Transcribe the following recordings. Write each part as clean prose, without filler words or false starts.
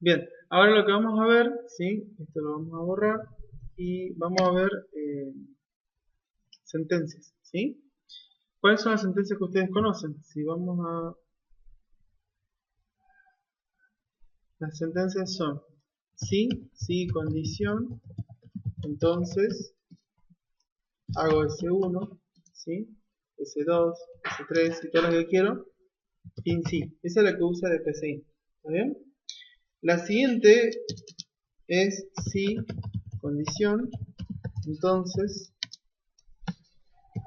Bien, ahora lo que vamos a ver, ¿sí? Esto lo vamos a borrar y vamos a ver sentencias, ¿sí? ¿Cuáles son las sentencias que ustedes conocen? Si vamos a... Las sentencias son sí, condición, entonces hago S1, ¿sí? S2, S3 y todo lo que quiero, fin sí. Esa es la que usa de PCI, ¿está bien? La siguiente es sí, condición, entonces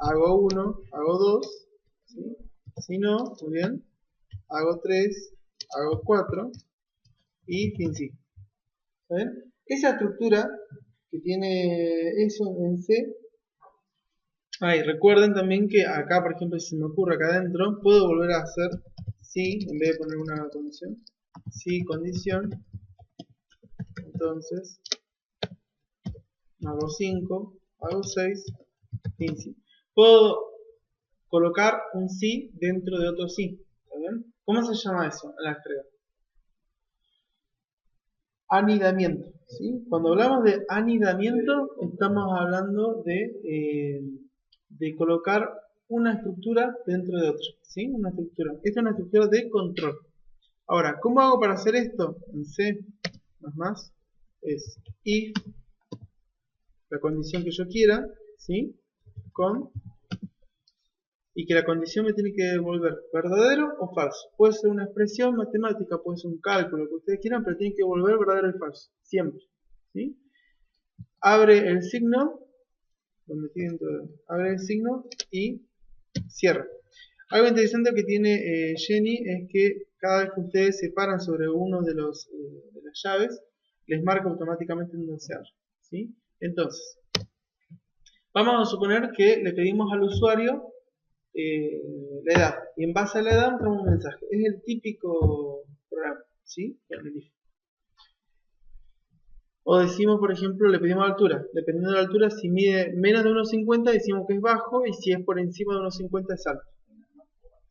hago 1, hago 2, ¿sí? Si no, muy bien, hago 3, hago 4 y fin sí. ¿Está bien? Esa estructura que tiene eso en C. Y recuerden también que acá, por ejemplo, si se me ocurre acá adentro, puedo volver a hacer sí, en vez de poner una condición. Sí, condición. Entonces, hago 5, hago 6, fin sí. Puedo colocar un sí dentro de otro sí. ¿Está bien? ¿Cómo se llama eso en la entrega? Anidamiento. ¿Sí? Cuando hablamos de anidamiento, estamos hablando de colocar una estructura dentro de otra. ¿Sí? Una estructura. Esta es una estructura de control. Ahora, ¿cómo hago para hacer esto? En C, es if, la condición que yo quiera, ¿sí? Con, y que la condición me tiene que devolver verdadero o falso. Puede ser una expresión matemática, puede ser un cálculo, lo que ustedes quieran, pero tiene que devolver verdadero y falso, siempre. ¿Sí? Abre el signo, abre el signo y cierra. Algo interesante que tiene Jenny es que cada vez que ustedes se paran sobre uno de las llaves, les marca automáticamente un desear. ¿Sí? Entonces, vamos a suponer que le pedimos al usuario la edad, y en base a la edad entramos un mensaje. Es el típico programa, ¿sí? O decimos, por ejemplo, le pedimos altura. Dependiendo de la altura, si mide menos de 1,50 decimos que es bajo, y si es por encima de 1,50 es alto.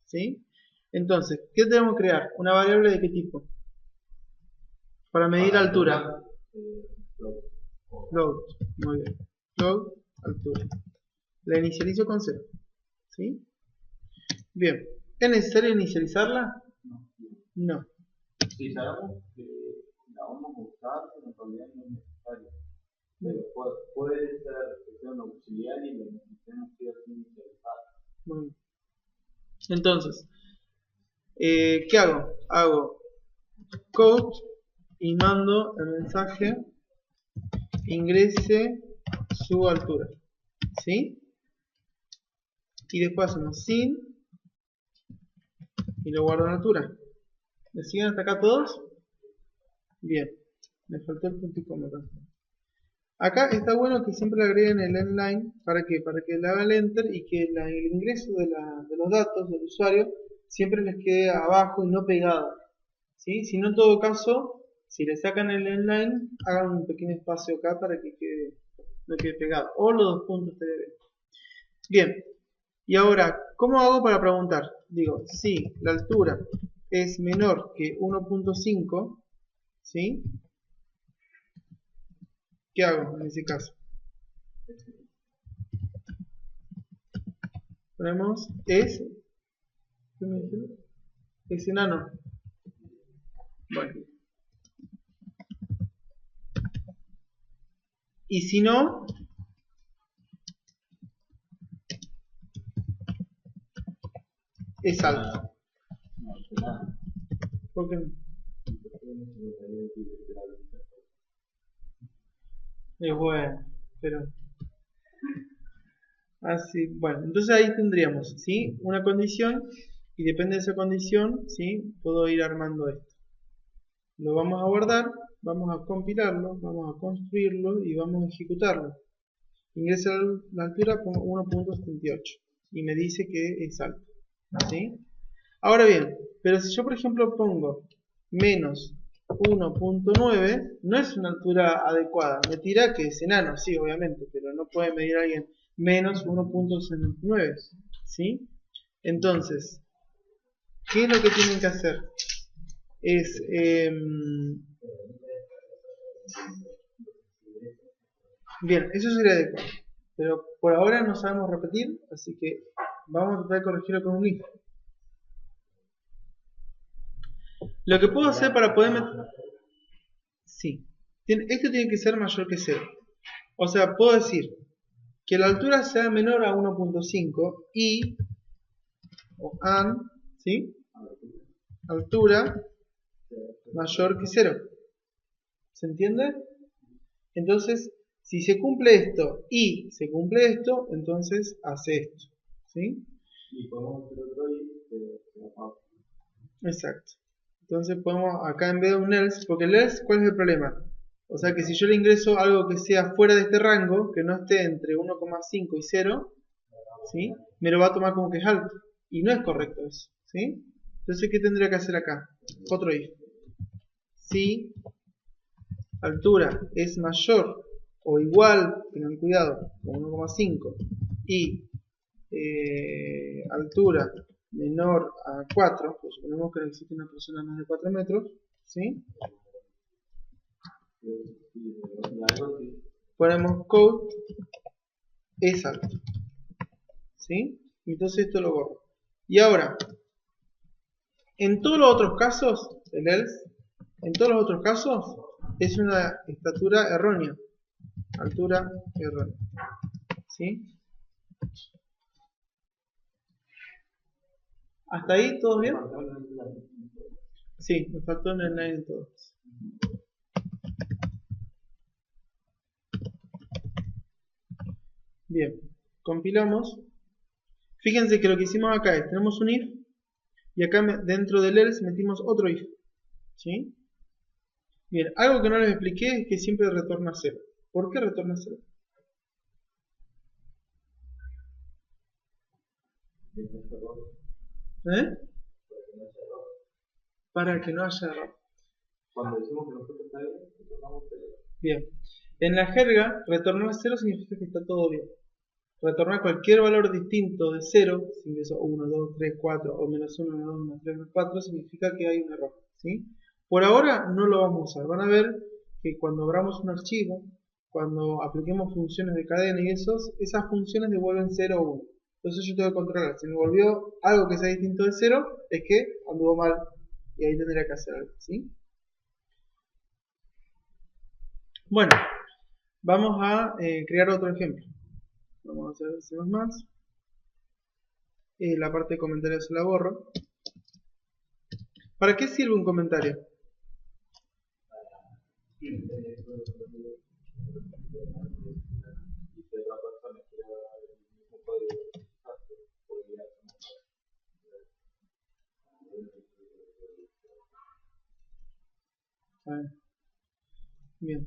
¿Sí? Entonces, ¿qué tenemos que crear? ¿Una variable de qué tipo? Para medir altura. Float. Muy bien. Float, altura. La inicializo con 0. ¿Sí? Bien. ¿Es necesario inicializarla? No. Si sabemos que la vamos a usar, en realidad no es necesario. Pero puede ser que sea un auxiliar y lo necesitemos que así inicializar. Muy bien. Entonces, ¿qué hago? Hago code y mando el mensaje ingrese su altura. ¿Sí? Y después hacemos sin y lo guardo en altura. ¿Me siguen hasta acá todos? Bien. Me faltó el punto y coma acá. Acá está bueno que siempre le agreguen el endline. ¿Para qué? Para que le haga el enter y que el ingreso de los datos del usuario siempre les quede abajo y no pegado. ¿Sí? Si no, en todo caso, si le sacan el endline, hagan un pequeño espacio acá para que no quede pegado. O los dos puntos estaría bien. Bien. Y ahora, ¿cómo hago para preguntar? Digo, si la altura es menor que 1,5, ¿sí? ¿Qué hago en ese caso? Ponemos ¿qué me dijeron? Es enano. Bueno. Y si no, es alto. ¿Por qué no? Es bueno, pero así, bueno, entonces ahí tendríamos, ¿sí? Una condición y depende de esa condición, ¿sí? Puedo ir armando esto. Lo vamos a guardar, vamos a compilarlo, vamos a construirlo y vamos a ejecutarlo. Ingresa la altura, pongo 1,78 y me dice que es alto, ¿sí? Ahora bien, pero si yo por ejemplo pongo menos 1,9, no es una altura adecuada. Me tira que es enano, sí, obviamente, pero no puede medir alguien menos 1,69, ¿sí? Entonces, ¿qué es lo que tienen que hacer? Es Bien, eso sería adecuado. Pero por ahora no sabemos repetir, así que vamos a tratar de corregirlo con un if. Lo que puedo hacer para poder meter... Sí. Esto tiene que ser mayor que 0. O sea, puedo decir que la altura sea menor a 1.5 y o and, ¿sí? Altura mayor que 0. ¿Se entiende? Entonces, si se cumple esto y se cumple esto, entonces hace esto. ¿Sí? Y podemos hacer otro y Exacto. Entonces podemos acá en vez de un else, porque el else, ¿cuál es el problema? O sea que si yo le ingreso algo que sea fuera de este rango, que no esté entre 1,5 y 0, ¿sí? Me lo va a tomar como que es alto. Y no es correcto eso. ¿Sí? Entonces, ¿qué tendría que hacer acá? Otro if. Si altura es mayor o igual, tengan cuidado, con 1,5 y altura menor a 4, pues suponemos que no existe una persona más de 4 metros, ¿sí? Ponemos code es alto, ¿sí? Entonces esto lo borro. Y ahora, en todos los otros casos, el else, en todos los otros casos, es una estatura errónea, altura errónea, ¿sí? ¿Hasta ahí todo bien? Sí, me faltó en el line en todos. Bien, compilamos. Fíjense que lo que hicimos acá es, tenemos un if y acá dentro del else metimos otro if. ¿Sí? Bien, algo que no les expliqué es que siempre retorna 0. ¿Por qué retorna 0? ¿Eh? Para que no haya error. Cuando decimos que nosotros está bien, retornamos 0. Bien. En la jerga, retornar 0 significa que está todo bien. Retornar cualquier valor distinto de 0, si ingreso 1, 2, 3, 4 o menos 1, menos 2, menos 3, menos 4, significa que hay un error. ¿Sí? Por ahora no lo vamos a usar. Van a ver que cuando abramos un archivo, cuando apliquemos funciones de cadena y esas funciones devuelven 0 o 1. Entonces yo tengo que controlar. Si me volvió algo que sea distinto de 0, es que anduvo mal. Y ahí tendría que hacer algo. ¿Sí? Bueno, vamos a crear otro ejemplo. Vamos a hacer C++. La parte de comentarios se la borro. ¿Para qué sirve un comentario? Bien.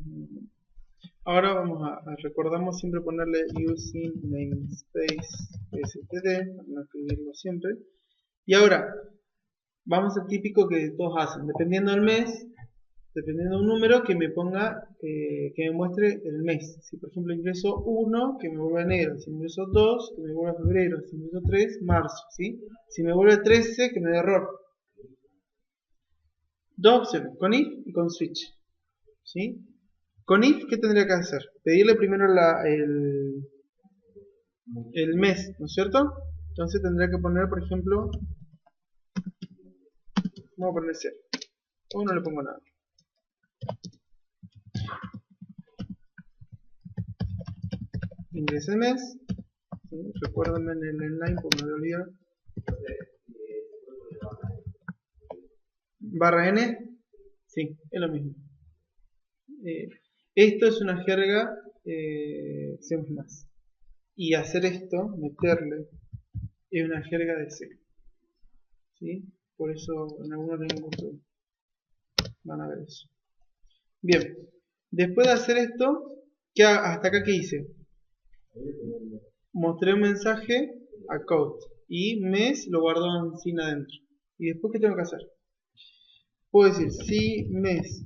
Ahora vamos a recordamos siempre ponerle using namespace std, para no escribirlo siempre. Y ahora, vamos al típico que todos hacen, dependiendo del mes, dependiendo de un número, que me ponga, que me muestre el mes. Si por ejemplo ingreso 1, que me vuelva enero. Si ingreso 2, que me vuelva febrero. Si ingreso 3, marzo. ¿Sí? Si me vuelve 13, que me dé error. Dos opciones, con if y con switch. ¿Sí? Con if, ¿qué tendría que hacer? Pedirle primero el mes, ¿no es cierto? Entonces tendría que poner, por ejemplo, vamos a poner 0. O no le pongo nada. Ingrese el mes. ¿Sí? Recuérdenme en el inline, porque me voy a olvidar. Barra n. Sí, es lo mismo. Esto es una jerga C++. Y hacer esto, meterle, es una jerga de C. ¿Sí? Por eso en algunos lenguajes van a ver eso. Bien, después de hacer esto, ¿hasta acá qué hice? Mostré un mensaje a code y mes lo guardó en sin adentro. ¿Y después qué tengo que hacer? Puedo decir si mes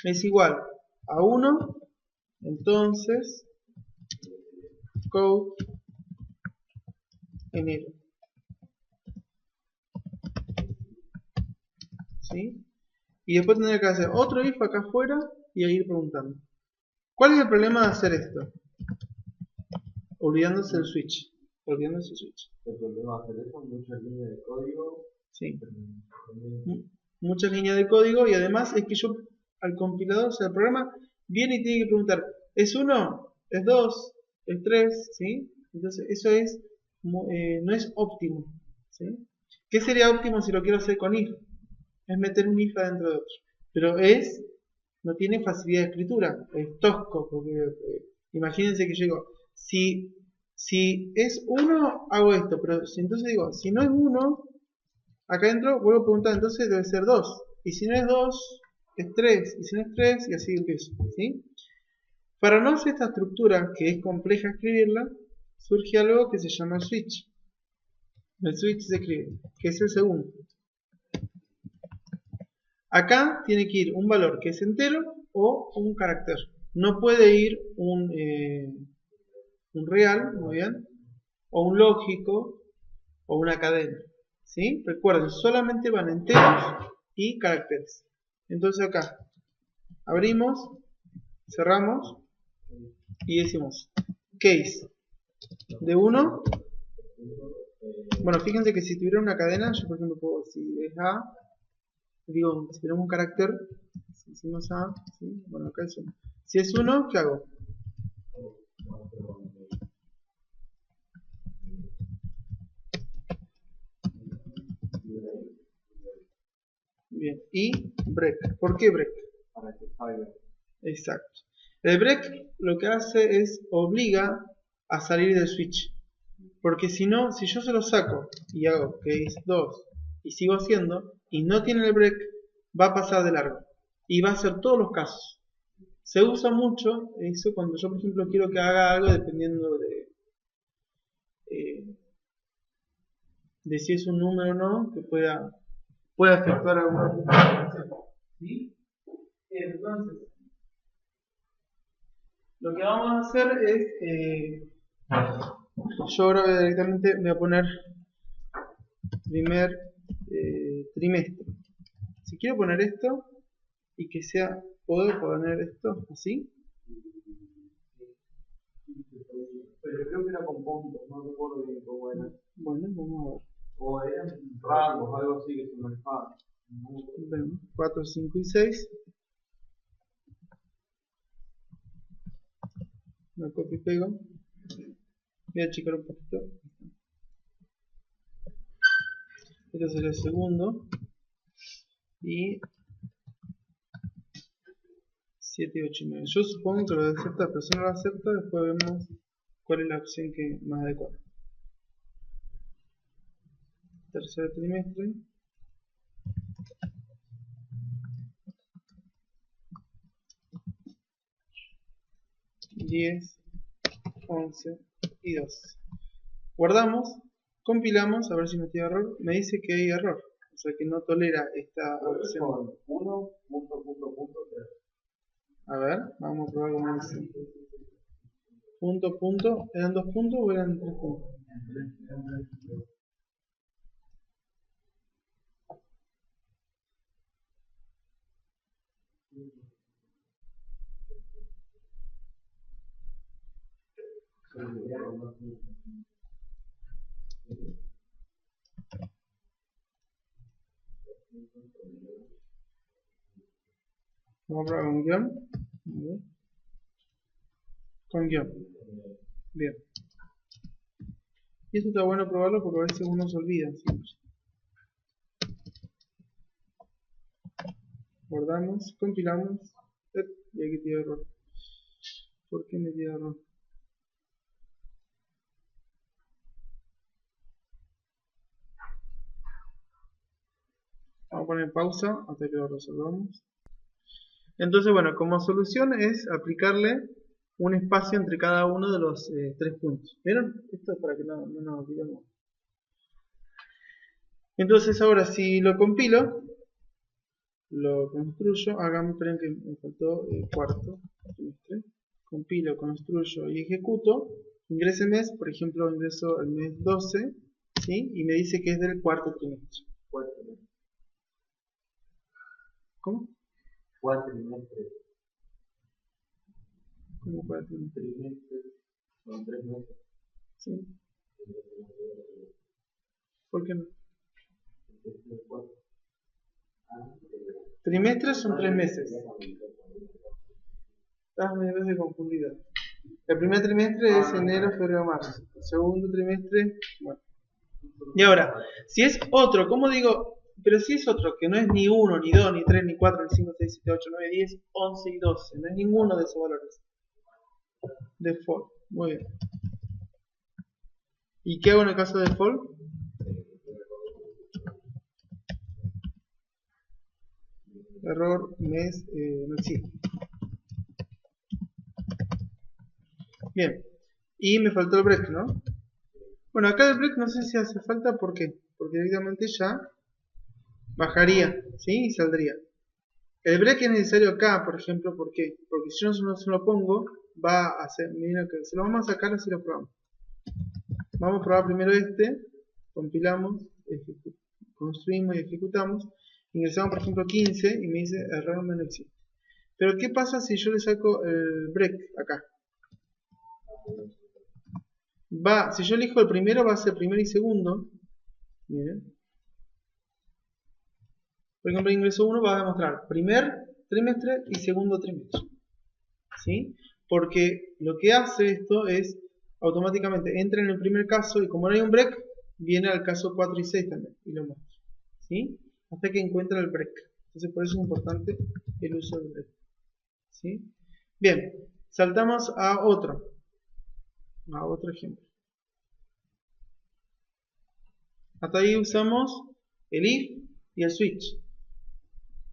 es igual a 1, entonces code enero. ¿Sí? y después tendría que hacer otro if acá afuera y ahí ir preguntando. ¿Cuál es el problema de hacer esto? Olvidándose el switch. Olvidándose el switch. El problema de hacer eso, muchas líneas de código. Sí. Muchas líneas de código y además es que yo al compilador, o sea, el programa viene y tiene que preguntar, ¿es 1? ¿Es 2? ¿Es 3? ¿Sí? Entonces eso es no es óptimo. ¿Sí? ¿Qué sería óptimo si lo quiero hacer con if? Es meter un if adentro de otro. Pero no tiene facilidad de escritura, es tosco, porque imagínense que yo digo, si es 1, hago esto, pero si entonces digo, si no es 1, acá adentro vuelvo a preguntar, entonces debe ser 2, y si no es 2, es 3, y si no es 3, y así empiezo, ¿sí? Para no hacer esta estructura, que es compleja escribirla, surge algo que se llama switch. El switch se escribe, que es el segundo. Acá tiene que ir un valor que es entero o un carácter. No puede ir un real, muy bien, o un lógico o una cadena. ¿Sí? Recuerden, solamente van enteros y caracteres. Entonces acá abrimos, cerramos y decimos case de 1. Bueno, fíjense que si tuviera una cadena, yo por ejemplo puedo, si es A, digo, si tenemos un carácter, si decimos A, ¿sí? Bueno, acá es 1. Si es 1, ¿qué hago? Bien, y break. ¿Por qué break? Para que salga. Exacto. El break lo que hace es obliga a salir del switch. Porque si no, si yo se lo saco y hago case 2 y sigo haciendo y no tiene el break, va a pasar de largo. Y va a hacer todos los casos. Se usa mucho eso cuando yo, por ejemplo, quiero que haga algo dependiendo de si es un número o no, que pueda efectuar alguna operación. ¿Sí? Entonces, lo que vamos a hacer es, yo ahora directamente voy a poner primer trimestre. Si quiero poner esto y que sea, puedo poner esto así. Pero creo que era con puntos, no recuerdo bien cómo era. Bueno, vamos a ver. O eran rangos, algo así que se manejaban. Vemos, 4, 5 y 6. Lo copio y pego. Voy a achicar un poquito. Este sería el segundo. Y 7, 8 y 9. Yo supongo que lo acepta, pero si no lo acepta, después vemos cuál es la opción que más adecuada. Tercer trimestre. 10, 11 y 12. Guardamos, compilamos, a ver si no tiene error. Me dice que hay error, o sea que no tolera esta opción. 1, punto, punto, punto, 3. A ver, vamos a probar cómo dice. Punto, punto, ¿eran 2 puntos o eran 3 puntos? Vamos a probar con guión. Con guión. Bien. Y esto está bueno probarlo porque a veces uno se olvida siempre. Guardamos, compilamos. Y aquí tiene error. ¿Por qué me dio error? Vamos a poner pausa hasta que lo resolvamos. Entonces, bueno, como solución es aplicarle un espacio entre cada uno de los 3 puntos. ¿Vieron? Esto es para que no nos olvidemos. Entonces ahora si lo compilo, lo construyo, esperen que me faltó cuarto trimestre. Compilo, construyo y ejecuto. Ingreso el mes, por ejemplo, ingreso el mes 12, ¿sí? Y me dice que es del cuarto trimestre. ¿Cómo? Cuatrimestres. ¿Cómo cuatrimestre? Trimestres son 3 meses. Sí. ¿Por qué no? Trimestres son 3 meses. Estás medio veces confundido. El primer trimestre es enero, febrero, marzo. El segundo trimestre, bueno. Y ahora, si es otro, ¿cómo digo? Pero si es otro, que no es ni 1, ni 2, ni 3, ni 4, ni 5, 6, 7, 8, 9, 10, 11 y 12. No es ninguno de esos valores. Default. Muy bien. ¿Y qué hago en el caso de default? Error, mes, no existe. Bien. Y me faltó el break, ¿no? Bueno, acá el break no sé si hace falta, ¿por qué? Porque directamente ya bajaría, ¿sí? Y saldría. El break es necesario acá, por ejemplo, ¿por qué? Porque si yo no se lo pongo, va a hacer, mira que se lo vamos a sacar así lo probamos. Vamos a probar primero este, compilamos, construimos y ejecutamos, ingresamos por ejemplo 15 y me dice error no existe. Pero ¿qué pasa si yo le saco el break acá? Si yo elijo el primero va a ser primero y segundo. Miren. Por ejemplo, ingreso 1 va a demostrar primer trimestre y segundo trimestre. ¿Sí? Porque lo que hace esto es automáticamente entra en el primer caso y como no hay un break, viene al caso 4 y 6 también y lo muestra. ¿Sí? Hasta que encuentra el break. Entonces por eso es importante el uso del break. ¿Sí? Bien, saltamos a otro ejemplo. Hasta ahí usamos el if y el switch.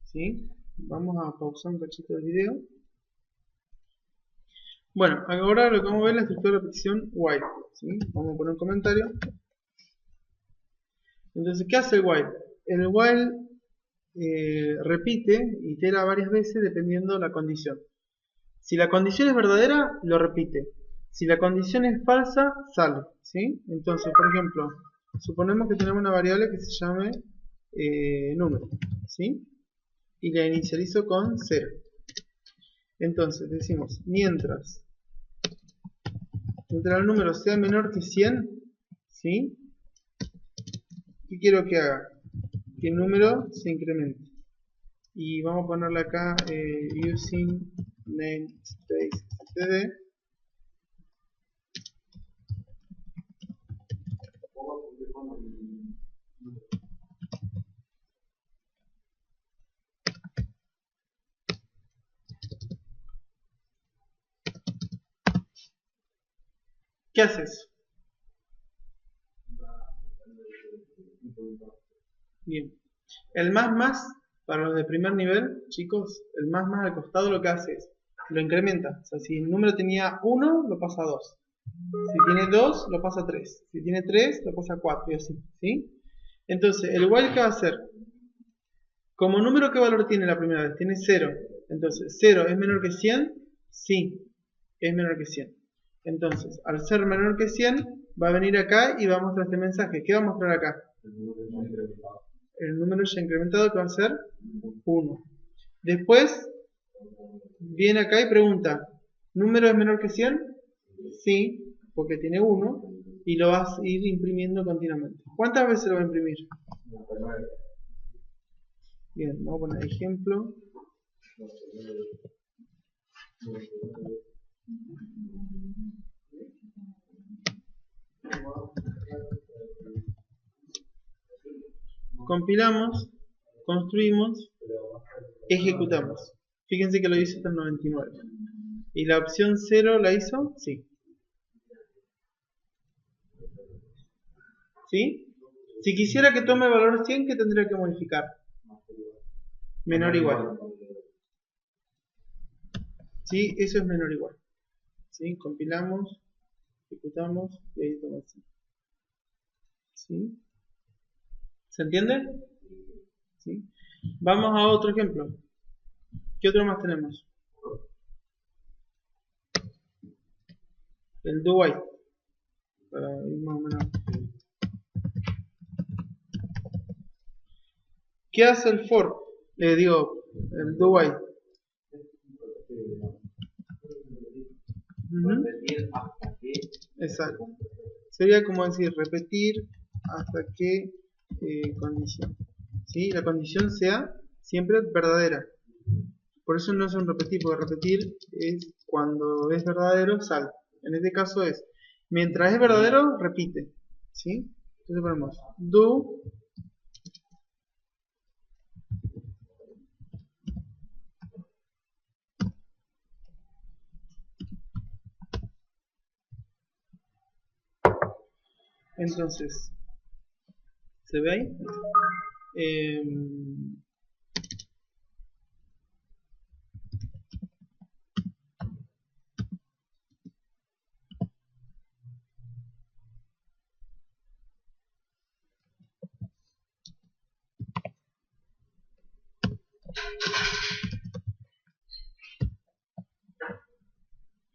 ¿Sí? Vamos a pausar un cachito del video. Bueno, ahora lo que vamos a ver es la estructura de repetición while. ¿Sí? Vamos a poner un comentario. Entonces, ¿qué hace el while? El while repite, itera varias veces dependiendo de la condición. Si la condición es verdadera, lo repite. Si la condición es falsa, sale. ¿Sí? Entonces, por ejemplo, suponemos que tenemos una variable que se llame número. ¿Sí? Y la inicializo con 0. Entonces decimos, mientras el número sea menor que 100, ¿sí? ¿Qué quiero que haga? Que el número se incremente. Y vamos a ponerle acá using namespace std. ¿Qué haces? Bien. El más, para los de primer nivel, chicos, el más al costado lo que hace es, lo incrementa. O sea, si el número tenía 1, lo pasa a 2. Si tiene 2, lo pasa a 3. Si tiene 3, lo pasa a 4 y así. ¿Sí? Entonces, el while, ¿qué va a hacer? Como número, ¿qué valor tiene la primera vez? Tiene 0. Entonces, 0 es menor que 100. Sí, es menor que 100. Entonces, al ser menor que 100, va a venir acá y va a mostrar este mensaje. ¿Qué va a mostrar acá? El número ya incrementado, que va a ser 1. Después, viene acá y pregunta, ¿número es menor que 100? Sí, porque tiene 1. Y lo vas a ir imprimiendo continuamente. ¿Cuántas veces lo va a imprimir? Bien, vamos a poner ejemplo. Compilamos, construimos, ejecutamos. Fíjense que lo hizo hasta el 99. ¿Y la opción 0 la hizo? Sí. ¿Sí? Si quisiera que tome el valor 100, ¿qué tendría que modificar? Menor o igual. ¿Sí? Eso es menor o igual. ¿Sí? Compilamos, ejecutamos y ahí toma el 100. ¿Sí? ¿Se entiende? ¿Sí? Vamos a otro ejemplo. ¿Qué otro más tenemos? El do while. Para ir más o menos. ¿Qué hace el for? el do while. Repetir hasta que. Exacto. Sería como decir, repetir hasta que condición. ¿Sí? La condición sea siempre verdadera. Por eso no es un repetir, porque repetir es cuando es verdadero, salta. En este caso es, mientras es verdadero, repite. ¿Sí? Entonces ponemos do entonces, ¿se ve ahí?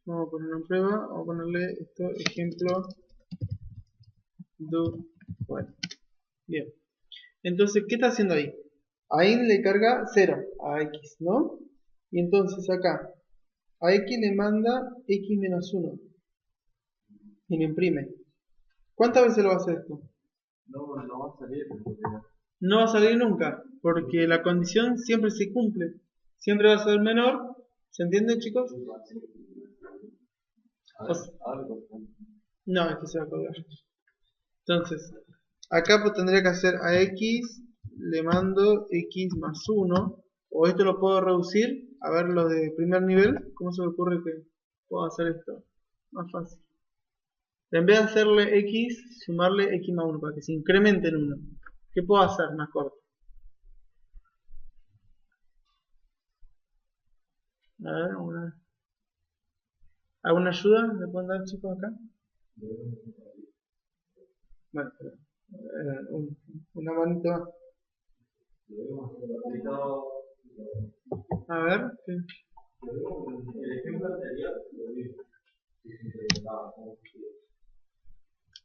Vamos a poner una prueba, vamos a ponerle esto, ejemplo do while. Bien. Entonces, ¿qué está haciendo ahí? Ahí le carga 0 a x, ¿no? Y entonces acá, a x le manda x menos 1 y lo imprime. ¿Cuántas veces lo va a hacer esto? No va a salir. No va a salir nunca, porque la condición siempre se cumple. Siempre va a ser menor. ¿Se entiende, chicos? No, este se va a colgar. Entonces, acá pues tendría que hacer a x, le mando x más 1, o esto lo puedo reducir, a ver los de primer nivel, ¿cómo se me ocurre que puedo hacer esto? Más fácil. En vez de hacerle x, sumarle x más 1, para que se incremente en 1. ¿Qué puedo hacer más corto? A ver, ¿alguna ayuda le pueden dar, chicos, acá? Bueno, una manito más. A ver, ¿qué? El ejemplo anterior lo vi.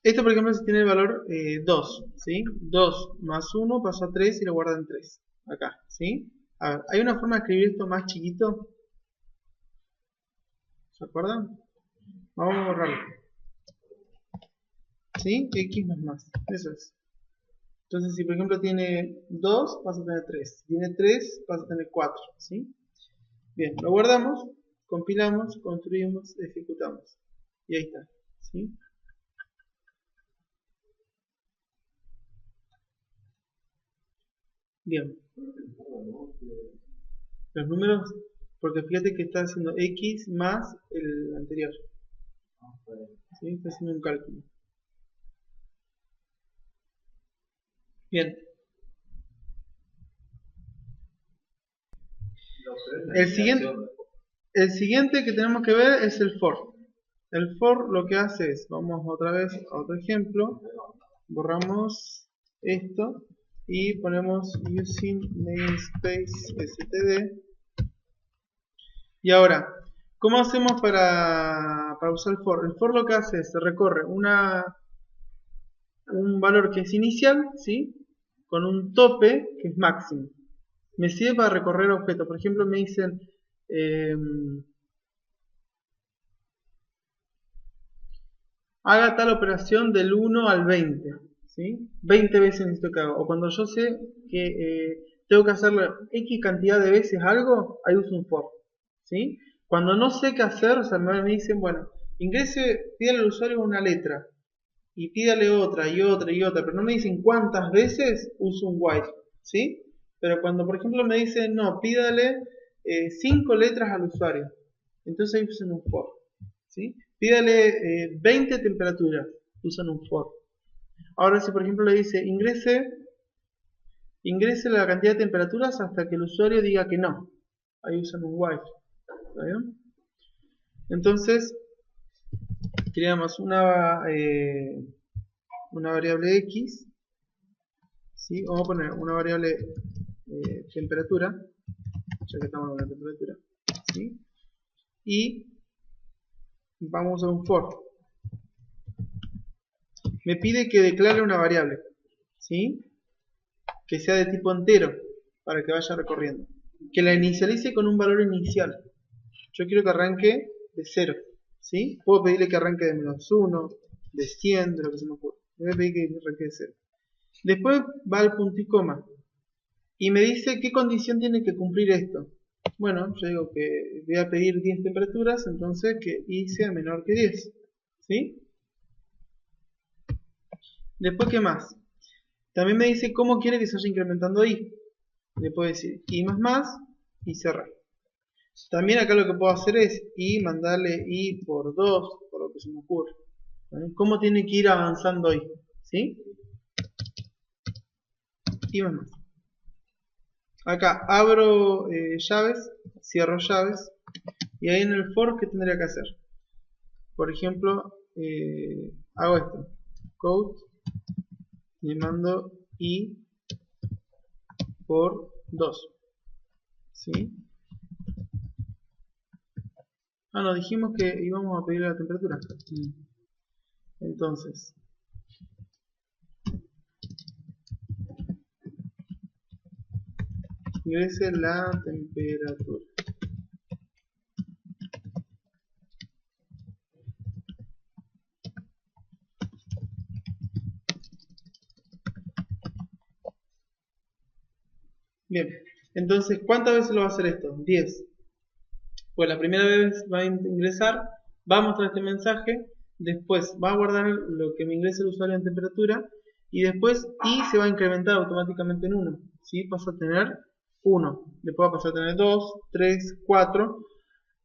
Esto, por ejemplo, si tiene el valor 2, ¿sí? 2 más 1 pasa a 3 y lo guarda en 3. Acá, ¿sí? A ver, ¿hay una forma de escribir esto más chiquito? ¿Se acuerdan? Vamos a borrarlo. ¿Sí? X más. Eso es. Entonces, si por ejemplo tiene 2, pasa a tener 3. Si tiene 3, pasa a tener 4. ¿Sí? Bien, lo guardamos, compilamos, construimos, ejecutamos. Y ahí está. ¿Sí? Bien. Los números, porque fíjate que está haciendo X más el anterior. ¿Sí? Está haciendo un cálculo. Bien. El siguiente que tenemos que ver es el for. El for lo que hace es, vamos otra vez a otro ejemplo, borramos esto y ponemos using namespace std. Y ahora, ¿cómo hacemos para usar el for? El for lo que hace es, se recorre un valor que es inicial, ¿sí? Con un tope que es máximo. Me sirve para recorrer objetos. Por ejemplo, me dicen haga tal operación del 1 al 20, ¿sí? 20 veces necesito que haga. O cuando yo sé que tengo que hacerle X cantidad de veces algo, ahí uso un for, ¿sí? Cuando no sé qué hacer, o sea, me dicen, bueno, pídale al usuario una letra y pídale otra y otra y otra, pero no me dicen cuántas veces, uso un while, ¿sí? Pero cuando, por ejemplo, me dicen, no, pídale 5 letras al usuario, entonces ahí usan un for, ¿sí? Pídale 20 temperaturas, usan un for. Ahora si por ejemplo le dice ingrese la cantidad de temperaturas hasta que el usuario diga que no, ahí usan un while. ¿Está bien? Entonces creamos una variable x, ¿sí? Vamos a poner una variable temperatura, ya que estamos en la temperatura, ¿sí? Y vamos a un for. Me pide que declare una variable, ¿sí? Que sea de tipo entero, para que vaya recorriendo. que la inicialice con un valor inicial. Yo quiero que arranque de 0, ¿sí? Puedo pedirle que arranque de -1, de 100, de lo que se me ocurra. Le voy a pedir que arranque de 0. Después va al punto y coma. Y me dice qué condición tiene que cumplir esto. Bueno, yo digo que voy a pedir 10 temperaturas, entonces que I sea menor que 10. ¿Sí? Después, ¿qué más? También me dice cómo quiere que se vaya incrementando I. Le puedo decir I más y cerrar. También acá lo que puedo hacer es mandarle I por 2, por lo que se me ocurre. ¿Cómo tiene que ir avanzando I? ¿Sí? I más. Acá abro llaves, cierro llaves, y ahí en el for, ¿qué tendría que hacer? Por ejemplo, hago esto, code, le mando I por 2, ¿sí? Ah, no, dijimos que íbamos a pedir la temperatura. Entonces, ingrese la temperatura. Bien, entonces, ¿cuántas veces lo va a hacer esto? 10. Pues la primera vez va a ingresar, va a mostrar este mensaje, después va a guardar lo que me ingrese el usuario en temperatura, y después I se va a incrementar automáticamente en 1. ¿Sí? Pasa a tener 1, después va a pasar a tener 2, 3, 4,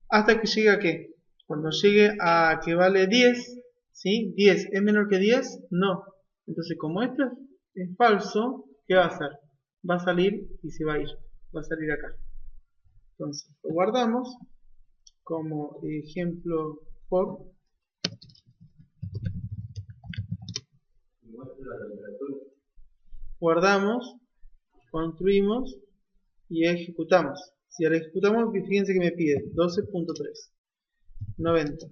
hasta que llegue a ¿qué? Cuando llegue a que vale 10, ¿sí? 10 es menor que 10, no. Entonces, como esto es falso, ¿qué va a hacer? Va a salir y se va a ir. Va a salir acá. Entonces, lo guardamos como ejemplo for. Guardamos, construimos y ejecutamos. Si ahora ejecutamos, fíjense que me pide 12.3, 90.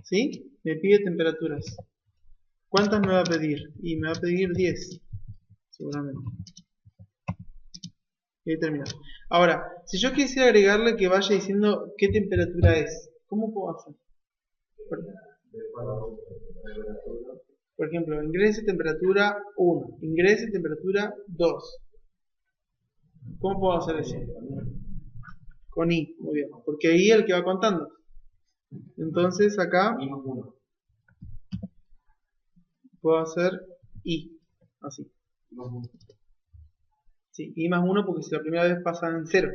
¿Sí? Me pide temperaturas. ¿Cuántas me va a pedir? Y me va a pedir 10, seguramente. Y ahí termina. Ahora, si yo quisiera agregarle que vaya diciendo qué temperatura es, ¿cómo puedo hacer? Por ejemplo, ingrese temperatura 1, ingrese temperatura 2. ¿Cómo puedo hacer eso? Con I, muy bien, porque I es el que va contando. Entonces acá puedo hacer I, así. Sí, I más 1 porque si la primera vez pasa en 0.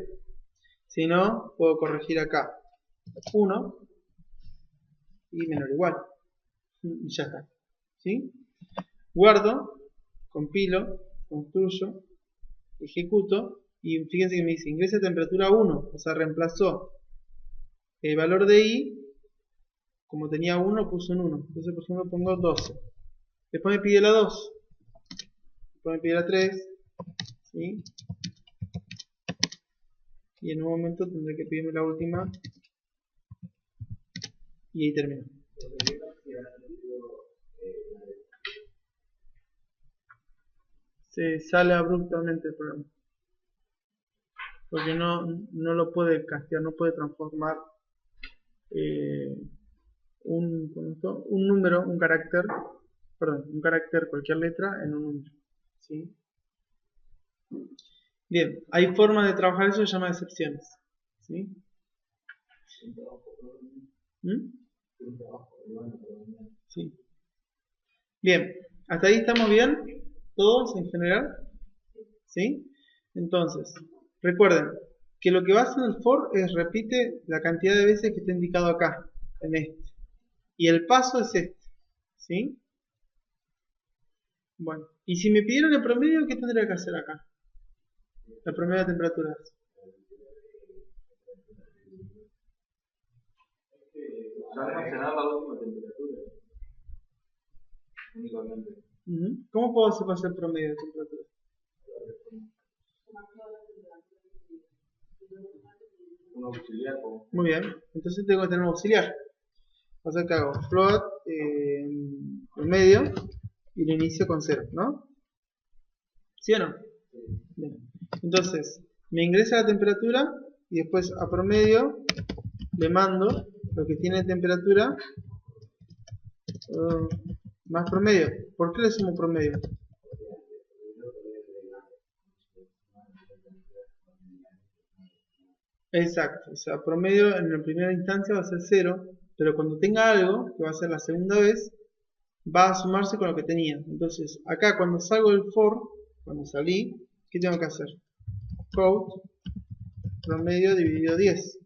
Si no, puedo corregir acá 1 y menor o igual. Y ya está. ¿Sí? Guardo, compilo, construyo, ejecuto y fíjense que me dice ingresa temperatura 1, o sea, reemplazó el valor de I, como tenía 1, puso en 1. Entonces, por ejemplo, pongo 12. Después me pide la 2. Después me pide la 3. ¿Sí? Y en un momento tendré que pedirme la última. Y ahí termino. Se sale abruptamente el programa. Porque no lo puede castear, no puede transformar un número, un carácter, cualquier letra en un número. ¿Sí? Bien, hay formas de trabajar eso, se llama excepciones. ¿Sí? Sí. Bien, hasta ahí estamos bien, todos en general. ¿Sí? Entonces, recuerden que lo que va a hacer el for es repite la cantidad de veces que está indicado acá, en este. Y el paso es este. ¿Sí? Bueno, y si me pidieron el promedio, ¿qué tendría que hacer acá? La promedio de temperaturas. Almacenar la última temperatura. Únicamente. ¿Cómo puedo hacer para hacer promedio de temperaturas? Un auxiliar. Muy bien, entonces tengo que tener un auxiliar. O sea que hago float promedio y lo inicio con 0, ¿no? ¿Sí o no? Bien. Entonces, me ingresa la temperatura y después a promedio le mando lo que tiene temperatura más promedio. ¿Por qué le sumo promedio? Exacto, o sea, promedio en la primera instancia va a ser 0, pero cuando tenga algo, que va a ser la segunda vez, va a sumarse con lo que tenía. Entonces, acá cuando salgo del for, cuando salí, ¿qué tengo que hacer? Count promedio dividido 10.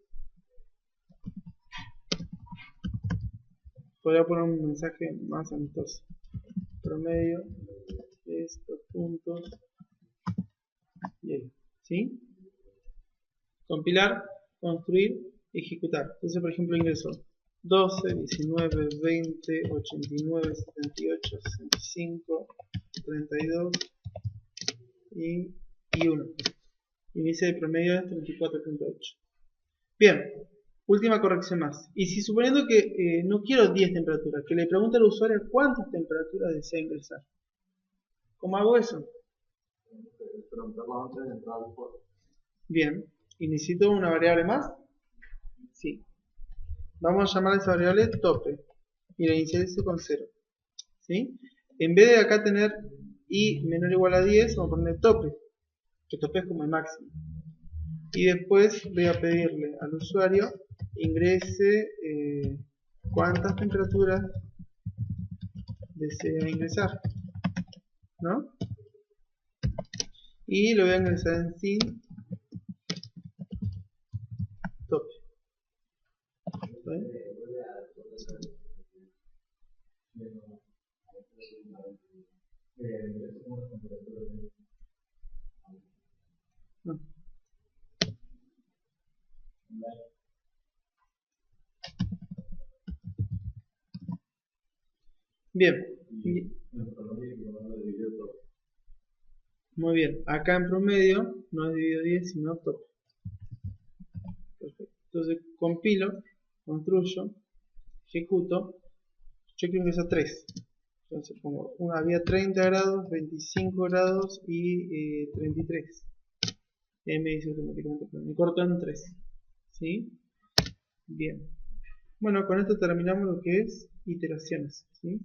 Podría poner un mensaje más amistoso. Promedio de estos puntos. Bien, ¿sí? Compilar, construir, ejecutar. Entonces, por ejemplo, ingreso 12, 19, 20, 89, 78, 65, 32 y 1. Y me dice el promedio es 34.8. Bien, última corrección más. Y si suponiendo que no quiero 10 temperaturas, que le pregunte al usuario cuántas temperaturas desea ingresar. ¿Cómo hago eso? Bien, ¿y necesito una variable más? Sí. Vamos a llamar a esa variable tope y la inicializo con 0. ¿Sí? En vez de acá tener i menor o igual a 10, vamos a poner tope, que tope es como el máximo. Y después voy a pedirle al usuario ingrese cuántas temperaturas desea ingresar, ¿no? Y lo voy a ingresar en sin tope. ¿Sí? No. Bien. Muy bien. Acá en promedio no es dividido 10 sino tope. Perfecto. Entonces compilo, construyo, ejecuto. Yo quiero ingresar 3. Entonces pongo, había 30 grados, 25 grados y 33. Me dice automáticamente, me corto en 3. ¿Sí? Bien. Bueno, con esto terminamos lo que es iteraciones. ¿Sí?